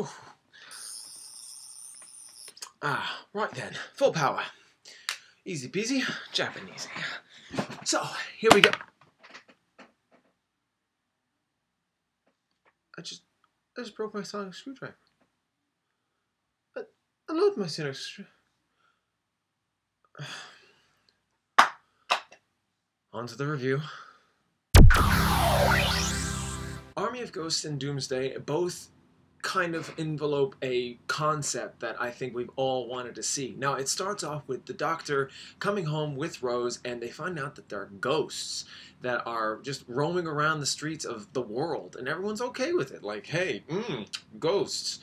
Ooh. Right then. Full power. Easy peasy, Japanese. So, here we go. I just broke my sonic screwdriver. I love my sonic screwdriver. On to the review. Army of Ghosts and Doomsday both kind of envelope a concept that I think we've all wanted to see. Now, it starts off with the Doctor coming home with Rose, and they find out that there are ghosts that are just roaming around the streets of the world, and everyone's okay with it. Like, hey, ghosts.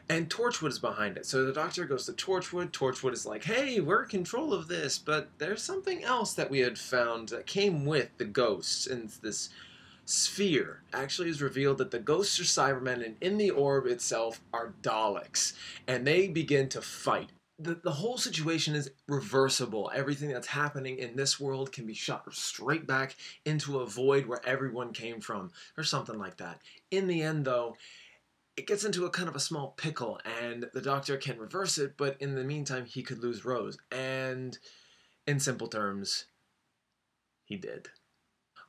And Torchwood is behind it. So the Doctor goes to Torchwood. Torchwood is like, hey, we're in control of this, but there's something else that we had found that came with the ghosts, and this sphere actually is revealed that the ghosts are Cybermen, and in the orb itself are Daleks, and they begin to fight. The whole situation is reversible. Everything that's happening in this world can be shot straight back into a void where everyone came from, or something like that. In the end, though, it gets into a kind of a small pickle, and the Doctor can reverse it, but in the meantime, he could lose Rose. And in simple terms, he did.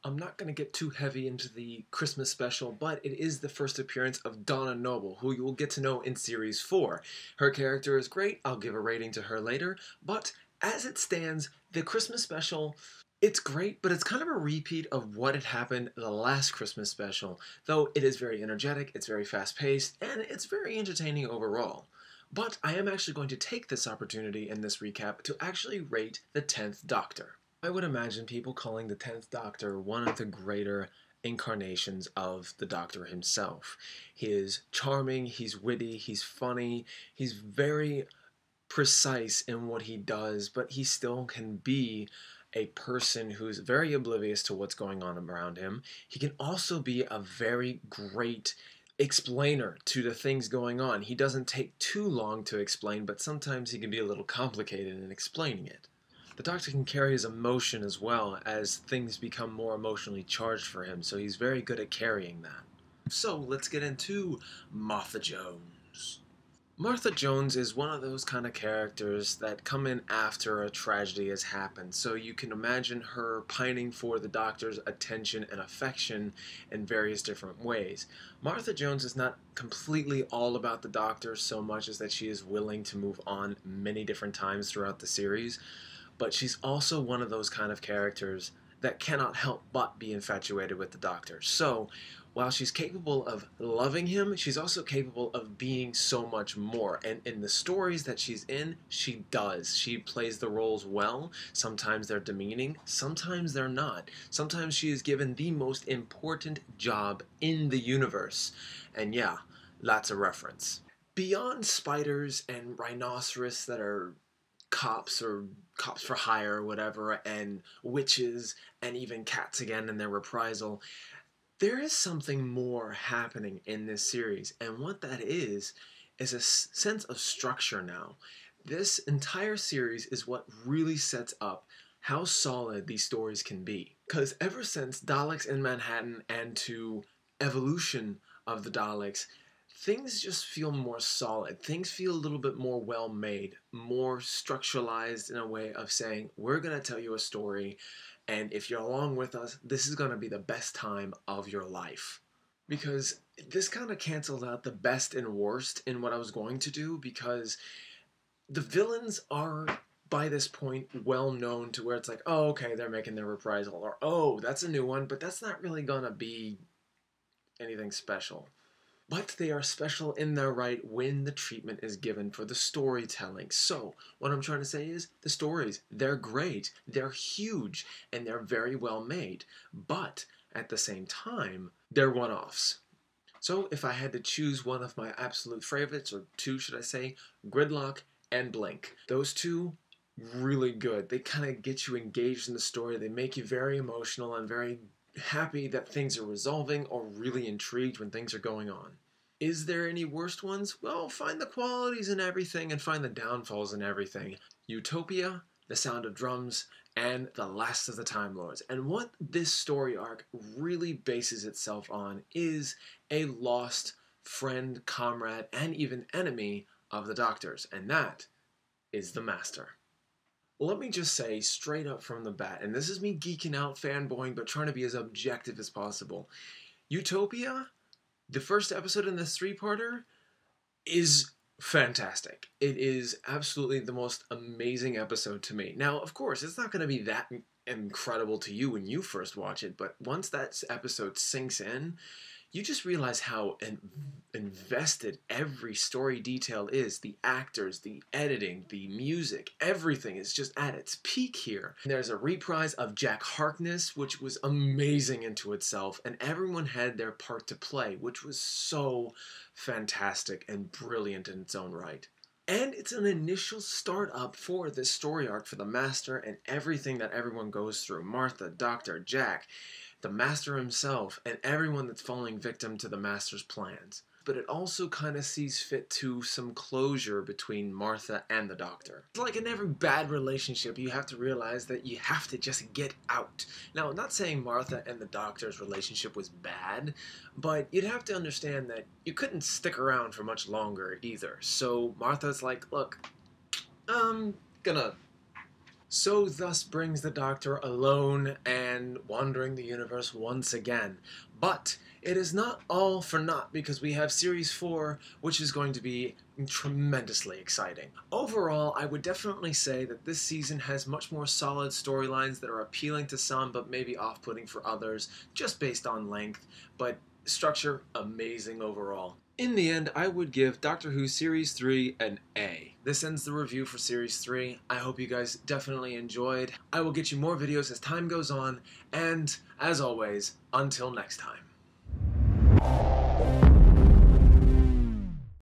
I'm not going to get too heavy into the Christmas special, but it is the first appearance of Donna Noble, who you will get to know in Series 4. Her character is great, I'll give a rating to her later, but as it stands, the Christmas special, it's great, but it's kind of a repeat of what had happened in the last Christmas special, though it is very energetic, it's very fast-paced, and it's very entertaining overall. But I am actually going to take this opportunity in this recap to actually rate the 10th Doctor. I would imagine people calling the 10th Doctor one of the greater incarnations of the Doctor himself. He is charming, he's witty, he's funny, he's very precise in what he does, but he still can be a person who's very oblivious to what's going on around him. He can also be a very great explainer to the things going on. He doesn't take too long to explain, but sometimes he can be a little complicated in explaining it. The Doctor can carry his emotion as well as things become more emotionally charged for him, so he's very good at carrying that. So let's get into Martha Jones. Martha Jones is one of those kind of characters that come in after a tragedy has happened, so you can imagine her pining for the Doctor's attention and affection in various different ways. Martha Jones is not completely all about the Doctor so much as that she is willing to move on many different times throughout the series, but she's also one of those kind of characters that cannot help but be infatuated with the Doctor. So, while she's capable of loving him, she's also capable of being so much more. And in the stories that she's in, she does. She plays the roles well. Sometimes they're demeaning, sometimes they're not. Sometimes she is given the most important job in the universe. And yeah, that's a reference. Beyond spiders and rhinoceros that are cops or cops for hire or whatever, and witches, and even cats again in their reprisal, there is something more happening in this series, and what that is a sense of structure now. This entire series is what really sets up how solid these stories can be. Because ever since Daleks in Manhattan and to evolution of the Daleks, things just feel more solid. Things feel a little bit more well-made, more structuralized in a way of saying, we're going to tell you a story, and if you're along with us, this is going to be the best time of your life. Because this kind of canceled out the best and worst in what I was going to do, because the villains are, by this point, well known to where it's like, oh, okay, they're making their reprisal, or oh, that's a new one, but that's not really going to be anything special. But they are special in their right when the treatment is given for the storytelling. So, what I'm trying to say is, the stories, they're great, they're huge, and they're very well made. But, at the same time, they're one-offs. So, if I had to choose one of my absolute favorites, or two should I say, Gridlock and Blink. Those two, really good. They kind of get you engaged in the story, they make you very emotional and very happy that things are resolving or really intrigued when things are going on. Is there any worst ones? Well, find the qualities in everything and find the downfalls in everything. Utopia, The Sound of Drums, and The Last of the Time Lords. And what this story arc really bases itself on is a lost friend, comrade, and even enemy of the Doctor's, and that is the Master. Let me just say straight up from the bat, and this is me geeking out, fanboying, but trying to be as objective as possible. Utopia, the first episode in this three-parter, is fantastic. It is absolutely the most amazing episode to me. Now, of course, it's not going to be that incredible to you when you first watch it, but once that episode sinks in, you just realize how invested every story detail is. The actors, the editing, the music, everything is just at its peak here. And there's a reprise of Jack Harkness, which was amazing into itself, and everyone had their part to play, which was so fantastic and brilliant in its own right. And it's an initial start-up for this story arc for the Master and everything that everyone goes through. Martha, Doctor, Jack, the Master himself, and everyone that's falling victim to the Master's plans. But it also kind of sees fit to some closure between Martha and the Doctor. It's like in every bad relationship, you have to realize that you have to just get out. Now, I'm not saying Martha and the Doctor's relationship was bad, but you'd have to understand that you couldn't stick around for much longer either. So Martha's like, look, I'm gonna... So thus brings the Doctor alone and wandering the universe once again. But it is not all for naught, because we have Series 4, which is going to be tremendously exciting. Overall, I would definitely say that this season has much more solid storylines that are appealing to some, but maybe off-putting for others, just based on length. But structure, amazing overall. In the end, I would give Doctor Who Series 3 an A. This ends the review for Series 3. I hope you guys definitely enjoyed. I will get you more videos as time goes on, and as always, until next time.